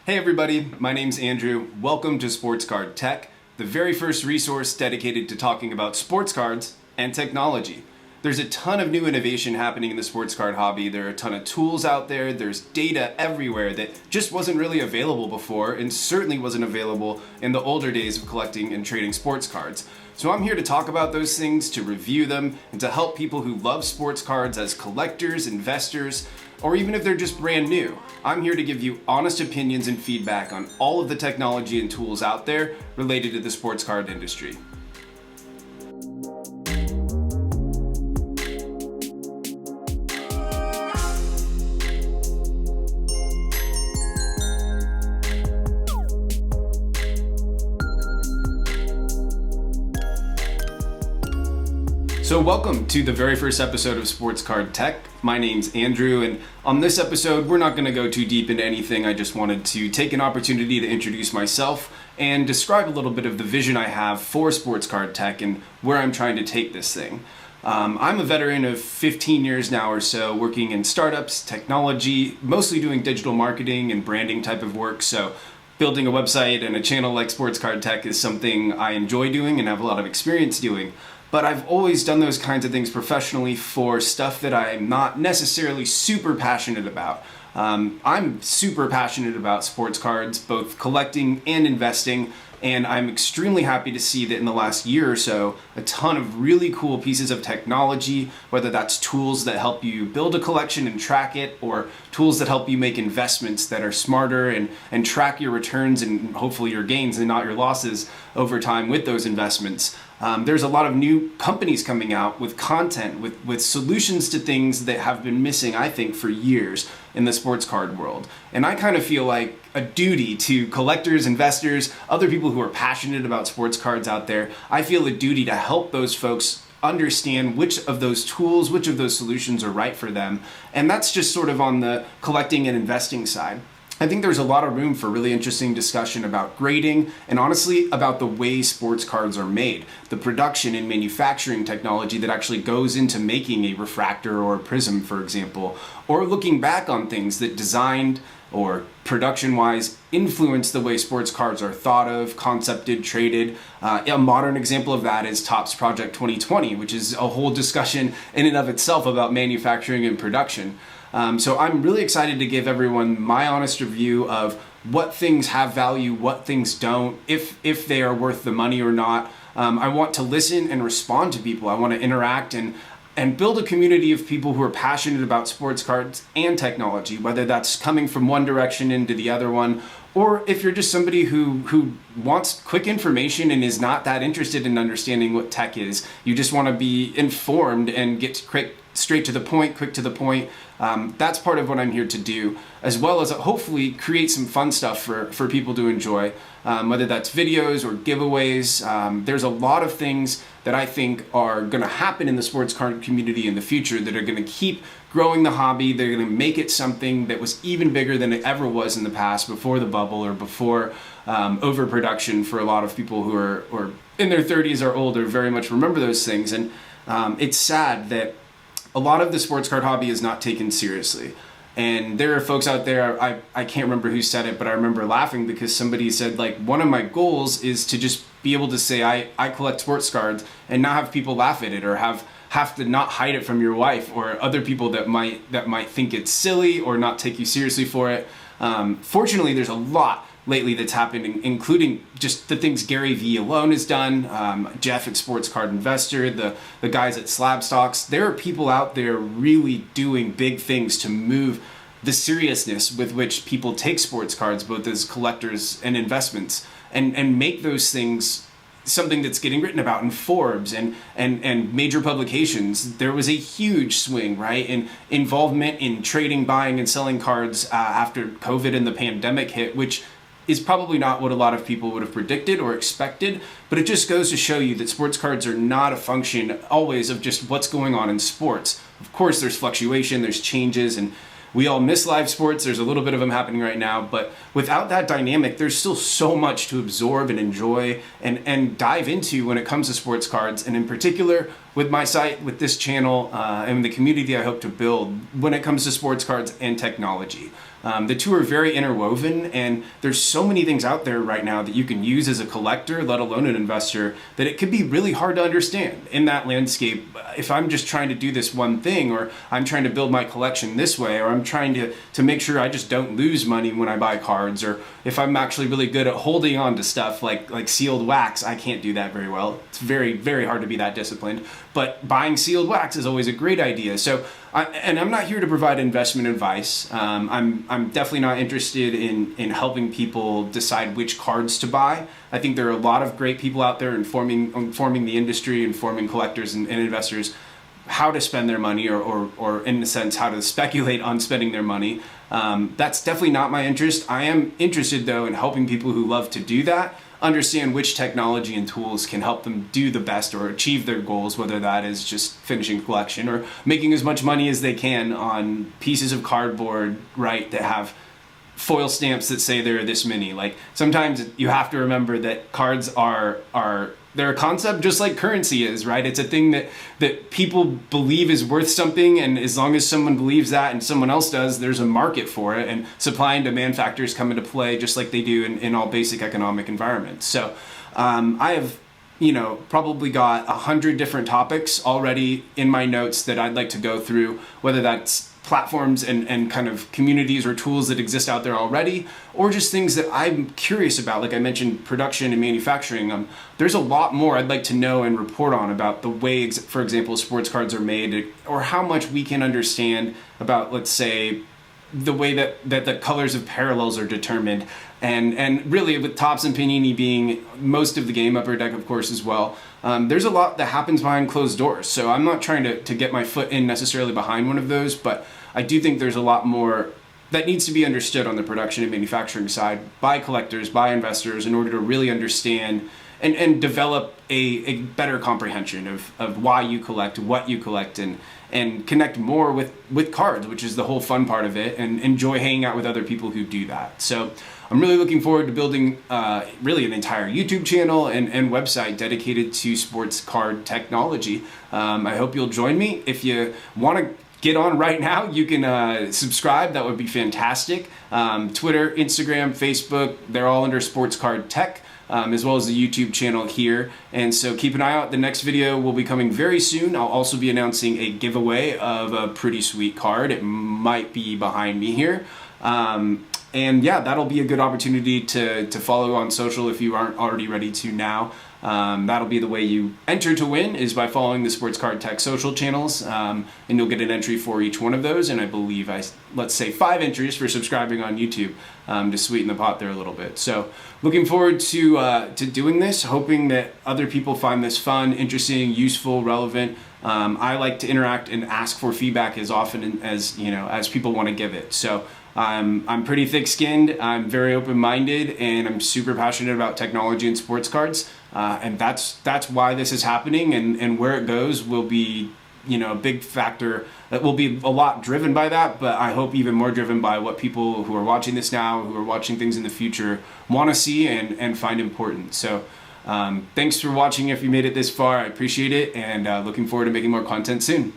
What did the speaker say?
Hey everybody, my name's Andrew. Welcome to Sports Card Tech, the very first resource dedicated to talking about sports cards and technology. There's a ton of new innovation happening in the sports card hobby. There are a ton of tools out there. There's data everywhere that just wasn't really available before and certainly wasn't available in the older days of collecting and trading sports cards. So I'm here to talk about those things, to review them, and to help people who love sports cards as collectors, investors, or even if they're just brand new. I'm here to give you honest opinions and feedback on all of the technology and tools out there related to the sports card industry. So welcome to the very first episode of Sports Card Tech. My name's Andrew, and on this episode, we're not going to go too deep into anything. I just wanted to take an opportunity to introduce myself and describe a little bit of the vision I have for Sports Card Tech and where I'm trying to take this thing. I'm a veteran of 15 years now or so, working in startups, technology, mostly doing digital marketing and branding type of work. So building a website and a channel like Sports Card Tech is something I enjoy doing and have a lot of experience doing. But I've always done those kinds of things professionally for stuff that I'm not necessarily super passionate about. I'm super passionate about sports cards, both collecting and investing, and I'm extremely happy to see that in the last year or so, a ton of really cool pieces of technology, whether that's tools that help you build a collection and track it, or tools that help you make investments that are smarter and track your returns and hopefully your gains and not your losses over time with those investments. There's a lot of new companies coming out with content, with solutions to things that have been missing, I think, for years in the sports card world. And I kind of feel like a duty to collectors, investors, other people who are passionate about sports cards out there. I feel a duty to help those folks understand which of those tools, which of those solutions are right for them. And that's just sort of on the collecting and investing side. I think there's a lot of room for really interesting discussion about grading and honestly about the way sports cards are made, the production and manufacturing technology that actually goes into making a refractor or a prism, for example, or looking back on things that designed or production-wise influence the way sports cards are thought of, concepted, traded. A modern example of that is Topps Project 2020, which is a whole discussion in and of itself about manufacturing and production. So I'm really excited to give everyone my honest review of what things have value, what things don't, if they are worth the money or not. I want to listen and respond to people. I want to interact and build a community of people who are passionate about sports cards and technology, whether that's coming from one direction into the other one, or if you're just somebody who wants quick information and is not that interested in understanding what tech is. You just want to be informed and get straight to the point, quick to the point. That's part of what I'm here to do, as well as hopefully create some fun stuff for people to enjoy, whether that's videos or giveaways. There's a lot of things that I think are going to happen in the sports card community in the future that are going to keep growing the hobby. They're going to make it something that was even bigger than it ever was in the past, before the bubble or before overproduction. For a lot of people who are in their 30s or older, very much remember those things. And it's sad that a lot of the sports card hobby is not taken seriously. And there are folks out there, I can't remember who said it, but I remember laughing because somebody said, like, one of my goals is to just be able to say I collect sports cards and not have people laugh at it, or have to not hide it from your wife or other people that might think it's silly or not take you seriously for it. Fortunately, there's a lot lately that's happened, including just the things Gary Vee alone has done, Jeff at Sports Card Investor, the guys at Slab Stocks. There are people out there really doing big things to move the seriousness with which people take sports cards, both as collectors and investments, and make those things something that's getting written about in Forbes and major publications. There was a huge swing, right, in involvement in trading, buying, and selling cards after COVID and the pandemic hit, which is probably not what a lot of people would have predicted or expected, but it just goes to show you that sports cards are not a function always of just what's going on in sports. Of course, there's fluctuation, there's changes, and we all miss live sports. There's a little bit of them happening right now, but without that dynamic, there's still so much to absorb and enjoy and dive into when it comes to sports cards, and in particular with my site, with this channel, and the community I hope to build when it comes to sports cards and technology. The two are very interwoven, and there's so many things out there right now that you can use as a collector, let alone an investor, that it could be really hard to understand in that landscape. If I'm just trying to do this one thing, or I'm trying to build my collection this way, or I'm trying to make sure I just don't lose money when I buy cards, or if I'm actually really good at holding on to stuff like sealed wax, I can't do that very well. It's very, very hard to be that disciplined. But buying sealed wax is always a great idea. So, I'm not here to provide investment advice. I'm definitely not interested in helping people decide which cards to buy. I think there are a lot of great people out there informing the industry, informing collectors and investors how to spend their money, or in a sense, how to speculate on spending their money. That's definitely not my interest. I am interested, though, in helping people who love to do that understand which technology and tools can help them do the best or achieve their goals, whether that is just finishing collection or making as much money as they can on pieces of cardboard, right, that have foil stamps that say they're this many. Like, sometimes you have to remember that cards are they're a concept just like currency is, right? It's a thing that people believe is worth something, and as long as someone believes that and someone else does, there's a market for it, and supply and demand factors come into play just like they do in all basic economic environments. So I have probably got 100 different topics already in my notes that I'd like to go through, whether that's platforms and kind of communities or tools that exist out there already, or just things that I'm curious about. Like I mentioned, production and manufacturing. There's a lot more I'd like to know and report on about the way, for example, sports cards are made, or how much we can understand about, let's say, the way that the colors of parallels are determined. And really, with Topps and Panini being most of the game, Upper Deck of course as well, there's a lot that happens behind closed doors. So I'm not trying to get my foot in necessarily behind one of those, but I do think there's a lot more that needs to be understood on the production and manufacturing side by collectors, by investors, in order to really understand and develop a better comprehension of why you collect, what you collect, and connect more with cards, which is the whole fun part of it, and enjoy hanging out with other people who do that. So I'm really looking forward to building really an entire YouTube channel and website dedicated to sports card technology. I hope you'll join me. If you want to get on right now, you can subscribe. That would be fantastic. Twitter, Instagram, Facebook, they're all under Sports Card Tech. As well as the YouTube channel here. And so keep an eye out. The next video will be coming very soon. I'll also be announcing a giveaway of a pretty sweet card. It might be behind me here. And yeah, that'll be a good opportunity to follow on social if you aren't already ready to now. That'll be the way you enter to win, is by following the Sports Card Tech social channels, and you'll get an entry for each one of those, and I believe let's say 5 entries for subscribing on YouTube, to sweeten the pot there a little bit. So looking forward to doing this, hoping that other people find this fun, interesting, useful, relevant. I like to interact and ask for feedback as often as people want to give it. So I'm pretty thick-skinned, I'm very open-minded, and I'm super passionate about technology and sports cards. And that's why this is happening, and where it goes will be, a big factor. That will be a lot driven by that, but I hope even more driven by what people who are watching this now, who are watching things in the future, want to see and find important. So thanks for watching if you made it this far. I appreciate it, and looking forward to making more content soon.